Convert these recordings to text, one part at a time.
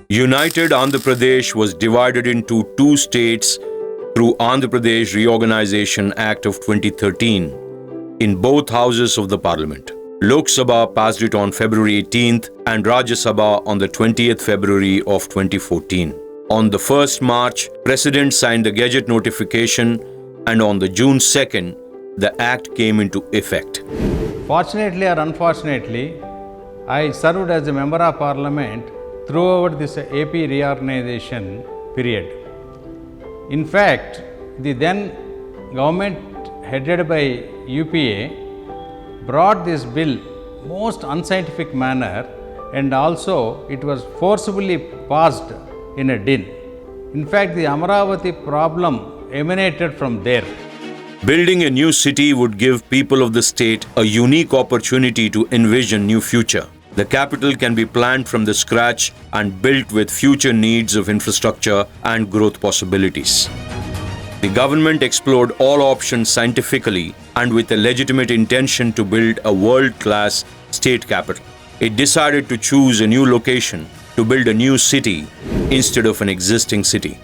United Andhra Pradesh was divided into two states through Andhra Pradesh Reorganization Act of 2013 in both houses of the parliament. Lok Sabha passed it on February 18th and Rajya Sabha on the 20th February of 2014. On the 1st March, President signed the Gazette notification, and on the June 2nd, the act came into effect. Fortunately or unfortunately, I served as a member of parliament throughout this AP reorganization period. In fact, the then government headed by UPA brought this bill most unscientific manner, and also it was forcibly passed in a din. In fact, the Amaravathi problem emanated from there. Building a new city would give people of the state a unique opportunity to envision new future. The capital can be planned from the scratch and built with future needs of infrastructure and growth possibilities. The government explored all options scientifically and with a legitimate intention to build a world-class state capital. It decided to choose a new location to build a new city instead of an existing city.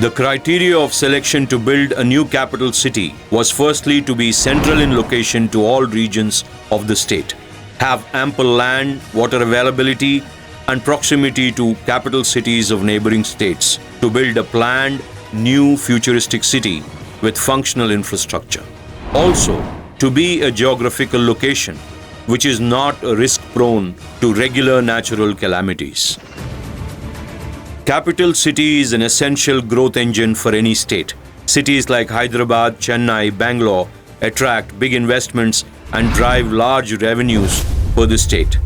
The criteria of selection to build a new capital city was firstly to be central in location to all regions of the state, have ample land, water availability, and proximity to capital cities of neighboring states to build a planned, new futuristic city with functional infrastructure. Also, to be a geographical location which is not risk-prone to regular natural calamities. Capital city is an essential growth engine for any state. Cities like Hyderabad, Chennai, Bangalore attract big investments and drive large revenues for the state.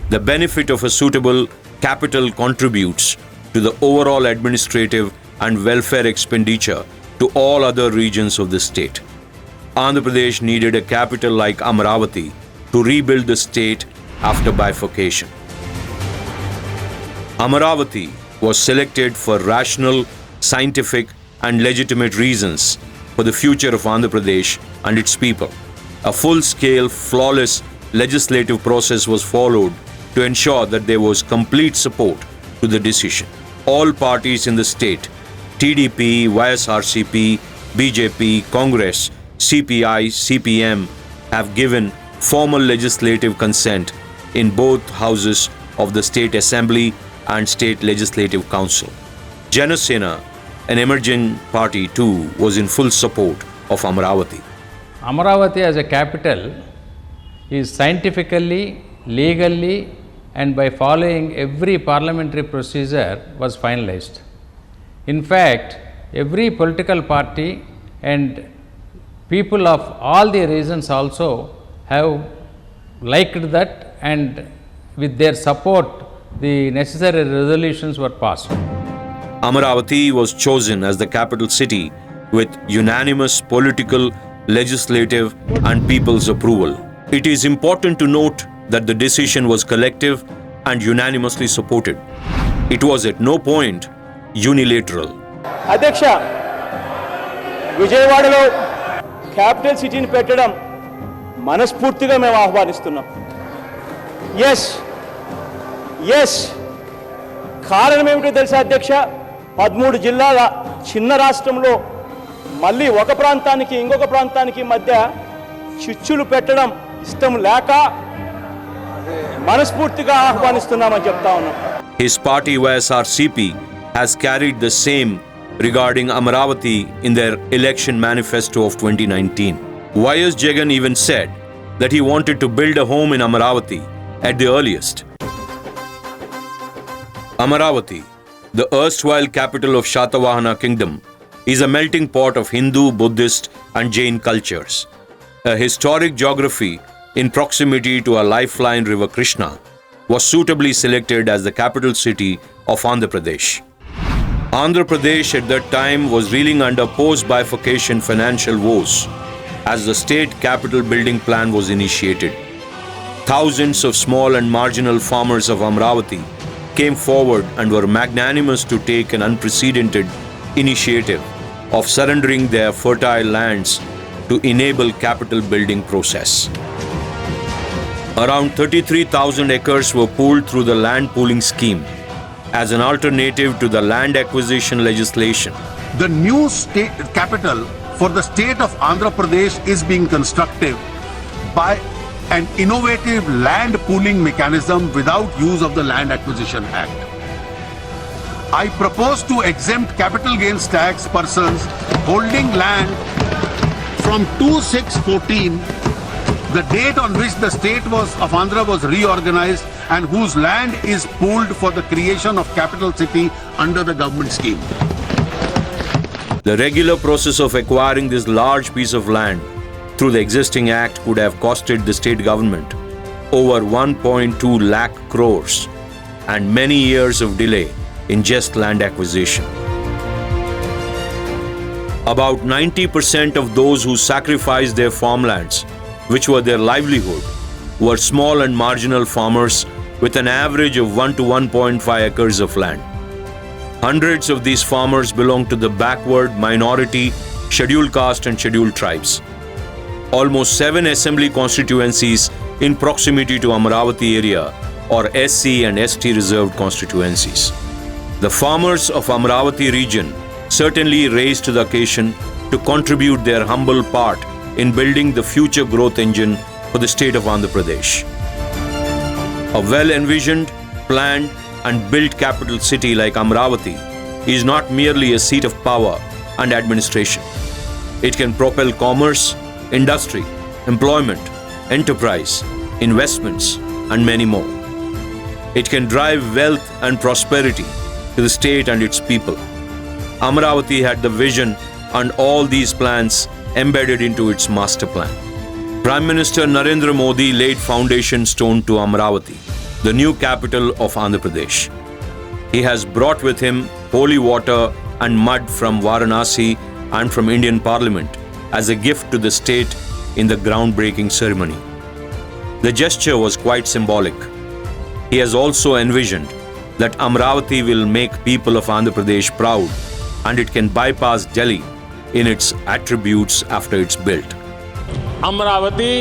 The benefit of a suitable capital contributes to the overall administrative and welfare expenditure to all other regions of the state. Andhra Pradesh needed a capital like Amaravathi to rebuild the state after bifurcation. Amaravathi was selected for rational, scientific, and legitimate reasons for the future of Andhra Pradesh and its people. A full-scale, flawless legislative process was followed to ensure that there was complete support to the decision. All parties in the state, TDP, YSRCP, BJP, Congress, CPI, CPM, have given formal legislative consent in both houses of the State Assembly and State Legislative Council. Janasena, an emerging party too, was in full support of Amaravathi. Amaravathi as a capital is scientifically, legally, and by following every parliamentary procedure was finalized. In fact, every political party and people of all the regions also have liked that, and with their support the necessary resolutions were passed. Amaravathi was chosen as the capital city with unanimous political, legislative, and people's approval. It is important to note that the decision was collective and unanimously supported. It was at no point unilateral. అధ్యక్ష, విజయవాడలో capital సిటీని పెట్టడం మనస్ఫూర్తిగా మేము ఆహ్వానిస్తున్నాం. Yes కారణం ఏమిటో తెలుసా అధ్యక్ష? 13 జిల్లాల చిన్న రాష్ట్రంలో మళ్ళీ ఒక ప్రాంతానికి ఇంకొక ప్రాంతానికి మధ్య చిచ్చులు పెట్టడం ఇష్టం లేక మనస్ఫూర్తిగా ఆహ్వానిస్తున్నామని చెప్తా ఉన్నాం. His party YSRCP has carried the same regarding Amaravathi in their election manifesto of 2019. YS Jagan even said that he wanted to build a home in Amaravathi at the earliest. Amaravathi, the erstwhile capital of Shatavahana kingdom, is a melting pot of Hindu, Buddhist, and Jain cultures. A historic geography in proximity to a lifeline river Krishna was suitably selected as the capital city of Andhra Pradesh. Andhra Pradesh at that time was reeling under post-bifurcation financial woes as the state capital building plan was initiated. Thousands of small and marginal farmers of Amaravathi came forward and were magnanimous to take an unprecedented initiative of surrendering their fertile lands to enable capital building process. Around 33,000 acres were pooled through the land pooling scheme as an alternative to the land acquisition legislation. The new state capital for the state of Andhra Pradesh is being constructed by an innovative land pooling mechanism without use of the Land Acquisition Act. I propose to exempt capital gains tax persons holding land from 2/6/14, the date on which the state of Andhra was reorganized and whose land is pooled for the creation of capital city under the government scheme. The regular process of acquiring this large piece of land through the existing act could have costed the state government over 1.2 lakh crores and many years of delay in just land acquisition. About 90% of those who sacrificed their farmlands, which were their livelihood, were small and marginal farmers with an average of 1 to 1.5 acres of land. Hundreds of these farmers belong to the backward, minority, scheduled caste and scheduled tribes. Almost 7 assembly constituencies in proximity to Amaravathi area or SC and ST reserved constituencies. The farmers of Amaravathi region certainly raised to the occasion to contribute their humble part in building the future growth engine for the state of Andhra Pradesh. A well-envisioned, planned and built capital city like Amaravathi is not merely a seat of power and administration. It can propel commerce, industry, employment, enterprise, investments and many more. It can drive wealth and prosperity to the state and its people. Amaravathi had the vision and all these plans embedded into its master plan. Prime Minister Narendra Modi laid foundation stone to Amaravathi, the new capital of Andhra Pradesh. He has brought with him holy water and mud from Varanasi and from Indian Parliament as a gift to the state in the groundbreaking ceremony. The gesture was quite symbolic. He has also envisioned that Amaravathi will make people of Andhra Pradesh proud and it can bypass Delhi in its attributes after it's built. Amravati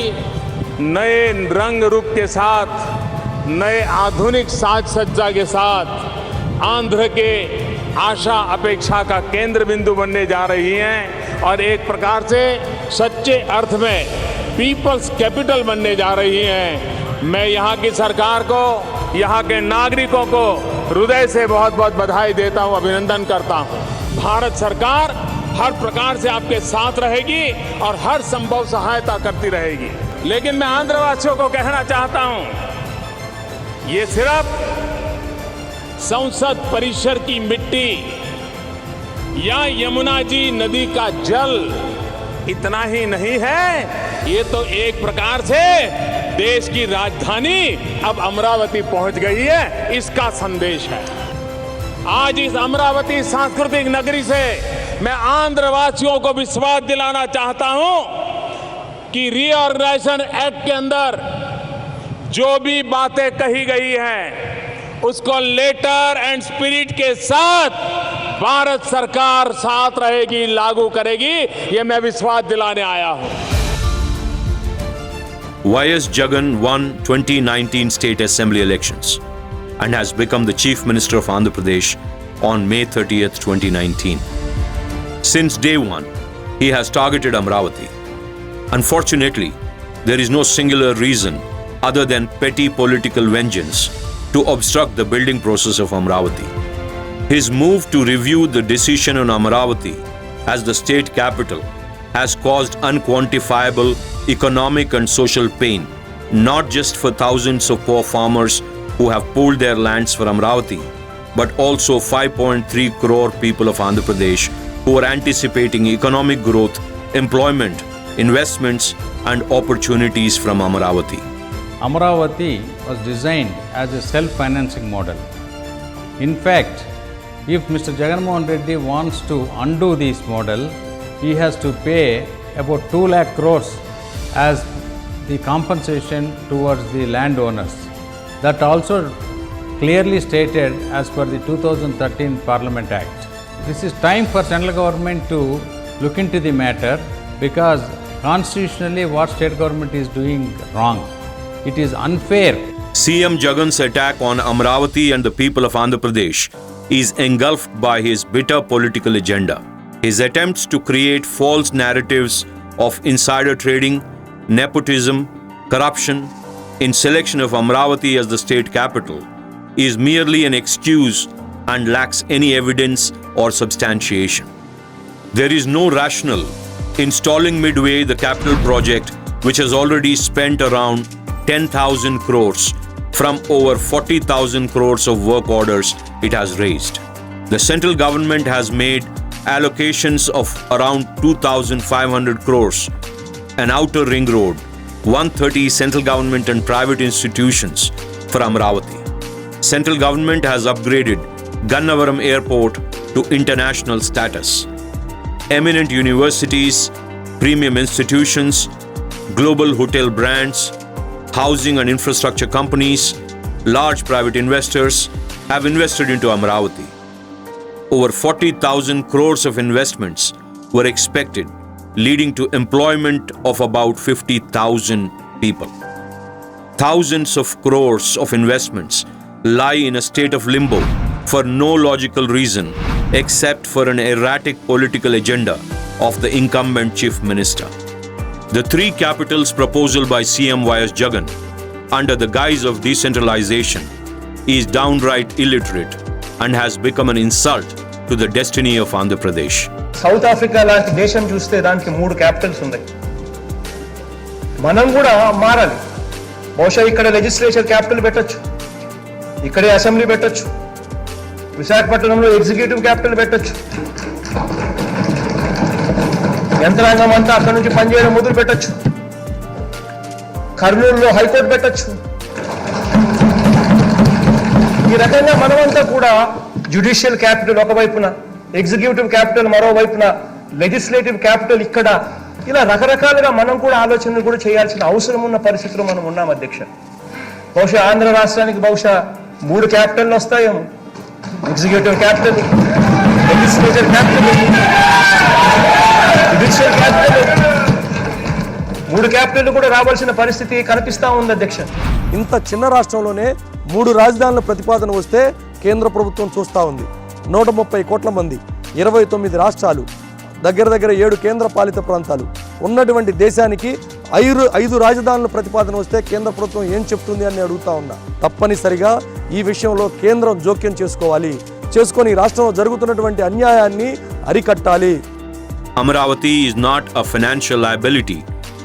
नए रंग रूप के साथ, नए आधुनिक साज सज्जा के साथ आंध्र के आशा अपेक्षा का केंद्र बिंदु बनने जा रही हैं और एक प्रकार से सच्चे अर्थ में पीपल्स कैपिटल बनने जा रही हैं। मैं यहाँ की सरकार को, यहाँ के नागरिकों को हृदय से बहुत बहुत बधाई देता हूँ, अभिनंदन करता हूँ। भारत सरकार हर प्रकार से आपके साथ रहेगी और हर संभव सहायता करती रहेगी। लेकिन मैं आंध्रवासियों को कहना चाहता हूं, ये सिर्फ संसद परिसर की मिट्टी या यमुना जी नदी का जल इतना ही नहीं है, ये तो एक प्रकार से देश की राजधानी अब अमरावती पहुंच गई है, इसका संदेश है। आज इस अमरावती सांस्कृतिक नगरी से मैं आंध्रवासियों को विश्वास दिलाना चाहता हूं कि रीऑर्गेनाइजेशन एक्ट के अंदर जो भी बातें कही गई हैं उसको लेटर एंड स्पिरिट के साथ भारत सरकार साथ रहेगी, लागू करेगी, ये मैं विश्वास दिलाने आया हूं। Y.S. Jagan won 2019 State Assembly elections and has become the Chief Minister of Andhra Pradesh on May 30th, 2019. Since day one, he has targeted Amaravathi. Unfortunately, there is no singular reason other than petty political vengeance to obstruct the building process of Amaravathi. His move to review the decision on Amaravathi as the state capital has caused unquantifiable economic and social pain, not just for thousands of poor farmers who have pooled their lands for Amaravathi, but also 5.3 crore people of Andhra Pradesh who are anticipating economic growth, employment, investments and opportunities from Amaravathi. Amaravathi was designed as a self-financing model. In fact, if Mr. Jagan Mohan Reddy wants to undo this model, he has to pay about 2 lakh crores as the compensation towards the landowners. That also clearly stated as per the 2013 Parliament Act. This is time for central government to look into the matter because constitutionally what state government is doing wrong. It is unfair. CM Jagan's attack on Amaravathi and the people of Andhra Pradesh is engulfed by his bitter political agenda. His attempts to create false narratives of insider trading, nepotism, corruption in selection of Amaravathi as the state capital is merely an excuse and lacks any evidence or substantiation. There is no rationale in stalling midway the capital project, which has already spent around 10,000 crores from over 40,000 crores of work orders it has raised. The central government has made allocations of around 2,500 crores, an outer ring road, 130 central government and private institutions for Amaravathi. Central government has upgraded Gannavaram Airport to international status. Eminent universities, premium institutions, global hotel brands, housing and infrastructure companies, large private investors have invested into Amaravathi. Over 40,000 crores of investments were expected, leading to employment of about 50,000 people. Thousands of crores of investments lie in a state of limbo for no logical reason except for an erratic political agenda of the incumbent chief minister. The three capitals proposal by CM YS Jagan under the guise of decentralization is downright illiterate and has become an insult to the destiny of Andhra Pradesh. South Africa లాంటి దేశం చూస్తే దానికి 3 Capitals ఉన్నాయి. మనం కూడా మారాలి. బహుశా ఇక్కడ లెజిస్లేచర్ క్యాపిటల్ పెట్టొచ్చు, ఇక్కడే అసెంబ్లీ పెట్టొచ్చు, విశాఖపట్నంలో ఎగ్జిక్యూటివ్ క్యాపిటల్ పెట్టొచ్చు, యంత్రాంగం అంతా అక్కడ నుంచి పనిచేయడం మొదలు పెట్టొచ్చు, కర్నూలులో హైకోర్టు పెట్టొచ్చు. ఈ రకంగా మనమంతా కూడా జ్యుడిషియల్ క్యాపిటల్ ఒకవైపున, ఎగ్జిక్యూటివ్ క్యాపిటల్ మరోవైపున, లెజిస్లేటివ్ క్యాపిటల్ ఇక్కడ, ఇలా రకరకాలుగా మనం కూడా ఆలోచనలు కూడా చేయాల్సిన అవసరం ఉన్న పరిస్థితిలో మనం ఉన్నాం అధ్యక్ష. బహుశా ఆంధ్ర రాష్ట్రానికి బహుశా 3 క్యాపిటల్ వస్తాయేమో. Executive capital, legislative capital, judicial capital, 3 capital కూడా రావాల్సిన పరిస్థితి కనిపిస్తా ఉంది అధ్యక్ష. ఇంత చిన్న రాష్ట్రంలోనే 3 రాజధానుల ప్రతిపాదన వస్తే కేంద్ర ప్రభుత్వం చూస్తూ ఉంది. 130 కోట్ల మంది, 29 రాష్ట్రాలు, దగ్గర 7 కేంద్ర పాలిత ప్రాంతాలు ఉన్నటువంటి దేశానికి 5 రాజధానుల ప్రతిపాదన వస్తే కేంద్ర ప్రభుత్వం ఏం చెప్తుంది అని అడుగుతా ఉన్నా. తప్పనిసరిగా ఈ విషయంలో కేంద్రం జోక్యం చేసుకొని రాష్ట్రంలో జరుగుతున్నటువంటి అన్యాయాన్ని అరికట్టాలి. Amaravathi is not a financial liability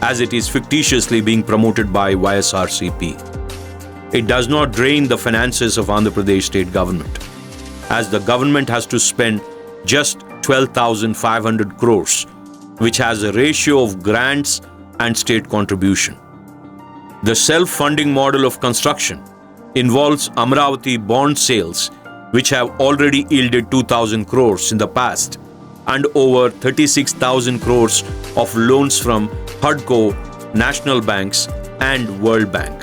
as it is fictitiously being promoted by YSRCP. It does not drain the finances of Andhra Pradesh state government, as the government has to spend just 12,500 crores, which has a ratio of grants and state contribution. The self-funding model of construction involves Amaravathi bond sales, which have already yielded 2,000 crores in the past, and over 36,000 crores of loans from HUDCO, national banks, and World Bank.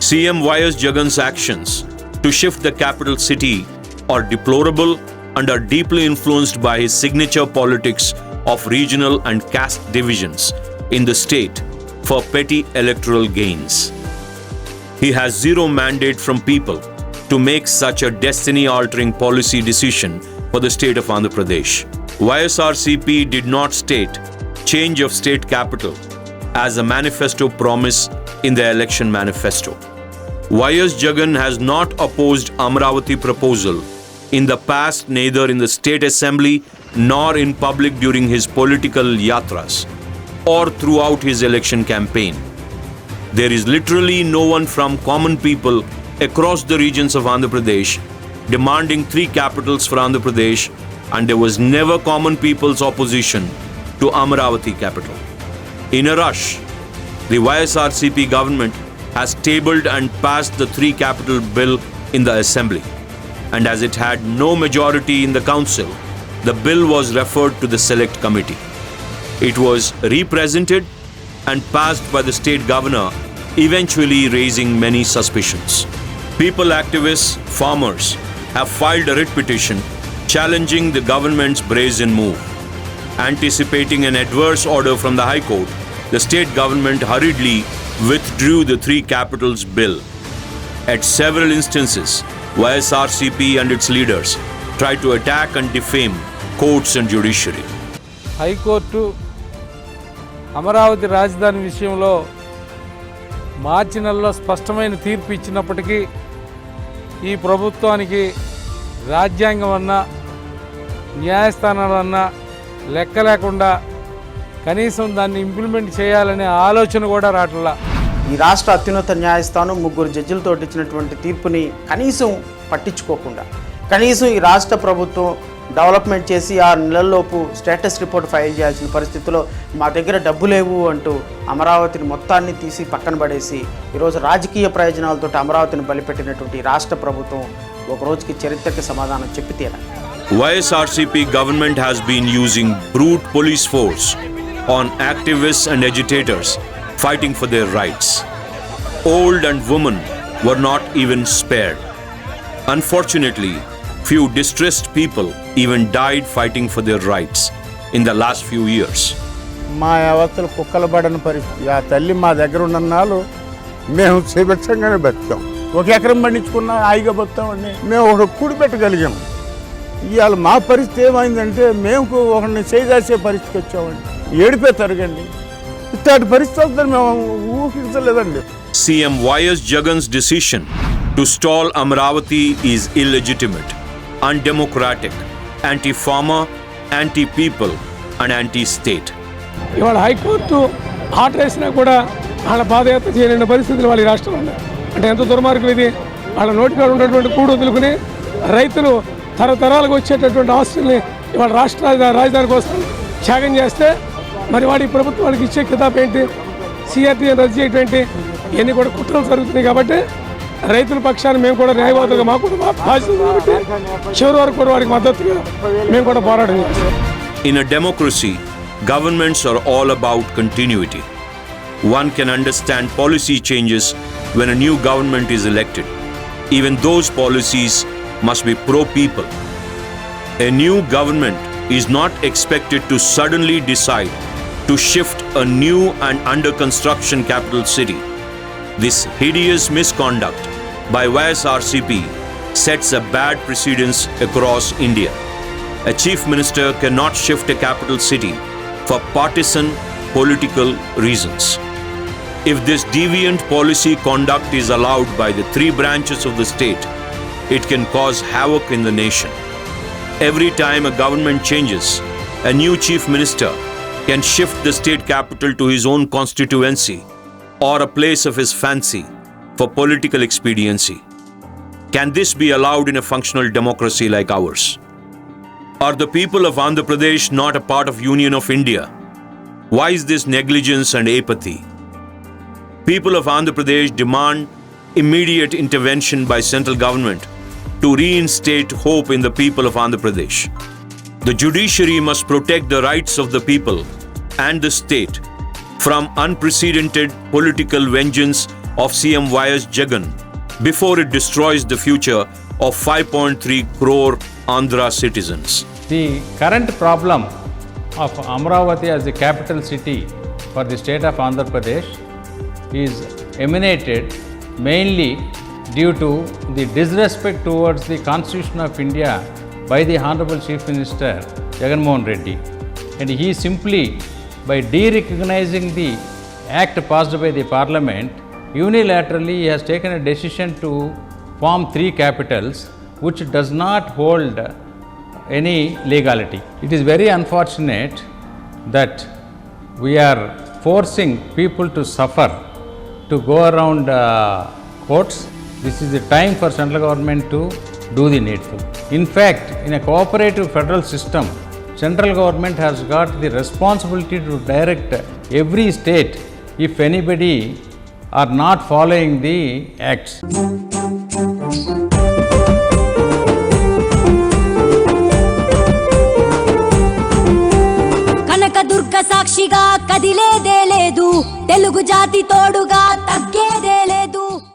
CM YS Jagan's actions to shift the capital city are deplorable and are deeply influenced by his signature politics of regional and caste divisions in the state for petty electoral gains. He has zero mandate from people to make such a destiny-altering policy decision for the state of Andhra Pradesh. YSRCP did not state change of state capital as a manifesto promise in the election manifesto. YS Jagan has not opposed Amaravathi proposal in the past, neither in the state assembly nor in public during his political yatras or throughout his election campaign. There is literally no one from common people across the regions of Andhra Pradesh demanding 3 capitals for Andhra Pradesh, and there was never common people's opposition to Amaravathi capital. In a rush, the YSRCP government has tabled and passed the 3 capital bill in the assembly, and as it had no majority in the council, the bill was referred to the select committee. It was represented and passed by the state governor, eventually raising many suspicions. People activists, farmers have filed a writ petition challenging the government's brazen move. Anticipating an adverse order from the High Court, the state government hurriedly withdrew the three capitals bill. At several instances, YSRCP and its leaders tried to attack and defame courts and judiciary. High court Amaravati రాజధాని విషయంలో మార్చి నెలలో స్పష్టమైన తీర్పు ఇచ్చినప్పటికీ ఈ ప్రభుత్వానికి రాజ్యాంగం అన్నా న్యాయస్థానాలన్నా లెక్క లేకుండా కనీసం దాన్ని ఇంప్లిమెంట్ చేయాలనే ఆలోచన కూడా రావట్లా. ఈ రాష్ట్ర అత్యున్నత న్యాయస్థానం 3 జడ్జిలతో ఇచ్చినటువంటి తీర్పుని కనీసం పట్టించుకోకుండా, కనీసం ఈ రాష్ట్ర ప్రభుత్వం డెవలప్మెంట్ చేసి 6 నెలల్లోపు స్టేటస్ రిపోర్ట్ ఫైల్ చేయాల్సిన పరిస్థితిలో మా దగ్గర డబ్బు లేవు అంటూ అమరావతిని మొత్తాన్ని తీసి పక్కన పడేసి ఈరోజు రాజకీయ ప్రయోజనాలతో అమరావతిని బలిపెట్టినటువంటి రాష్ట్ర ప్రభుత్వం ఒక రోజుకి చరిత్రకి సమాధానం చెప్పి తీరాలి. YSRCP government has been using brute police force on activists and agitators fighting for their rights. Old and women were not even spared. Unfortunately, few distressed people even died fighting for their rights in the last few years. మా అవతలు కుక్కలు పడని పరిస్థితి. ఆ తల్లి మా దగ్గర ఉన్నన్నాళ్ళు మేము సుభిక్షంగానే బతికాం. 1 ఎకరం పండించుకున్నా హాయిగా బతామండి. మేము ఒక కూడి పెట్టగలిగాం. ఇవాళ మా పరిస్థితి ఏమైందంటే మేము ఒకరిని చేసే పరిస్థితి వచ్చామండి. ఏడిపే తరగండి. ఇట్లాంటి పరిస్థితులు మేము ఊహించలేదండి. CM YS Jagan's decision to stall Amaravathi is illegitimate, undemocratic, anti-farmer, anti-people and anti-state. ఇవాళ హైకోర్టు ఆర్డర్ వేసినా కూడా వాళ్ళ పాదయాత్ర చేయలేని పరిస్థితులు వాళ్ళ రాష్ట్రంలో ఉన్నాయి. అంటే ఎంత దుర్మార్గం ఇది. వాళ్ళ నోటికాడ ఉన్నటువంటి కూడు వదులుకుని రైతులు తరతరాలకు వచ్చేటటువంటి ఆస్తుల్ని ఇవాళ రాష్ట్ర రాజధాని కోసం త్యాగం చేస్తే మరి వాడి ప్రభుత్వానికి ఇచ్చే కితాబ్ ఏంటి? CRT రద్దు చేయటం ఏంటి? ఇవన్నీ కూడా కుట్రలు జరుగుతున్నాయి. కాబట్టి రైతుల పక్షాన్ని మేము కూడా న్యాయవాదులుగా మాకు కూడా బాధ్యత కాబట్టి చివరి వరకు కూడా వారికి మద్దతుగా మేము కూడా పోరాటం చేస్తాం. In a democracy, governments are all about continuity. One can understand policy changes when a new government is elected. Even those policies must be pro-people. A new government is not expected to suddenly decide to shift a new and under construction capital city. This hideous misconduct by YSRCP sets a bad precedence across India. A chief minister cannot shift a capital city for partisan political reasons. If this deviant policy conduct is allowed by the 3 branches of the state, it can cause havoc in the nation. Every time a government changes, a new chief minister can shift the state capital to his own constituency or a place of his fancy for political expediency. Can this be allowed in a functional democracy like ours? Are the people of Andhra Pradesh not a part of Union of India? Why is this negligence and apathy? People of Andhra Pradesh demand immediate intervention by central government to reinstate hope in the people of Andhra Pradesh. The judiciary must protect the rights of the people and the state from unprecedented political vengeance of CM YS Jagan before it destroys the future of 5.3 crore Andhra citizens. The current problem of Amaravathi as the capital city for the state of Andhra Pradesh is emanated mainly due to the disrespect towards the Constitution of India by the Honorable Chief Minister Jagan Mohan Reddy. And he simply, by de-recognizing the act passed by the Parliament, unilaterally he has taken a decision to form 3 capitals which does not hold any legality. It is very unfortunate that we are forcing people to suffer to go around courts. This is the time for central government to do the needful. In fact, in a cooperative federal system, central government has got the responsibility to direct every state if anybody are not following the acts. Kanakadurga సాక్షిగా కదిలేదే లేదు, తెలుగు జాతి తోడుగా తగ్గేదే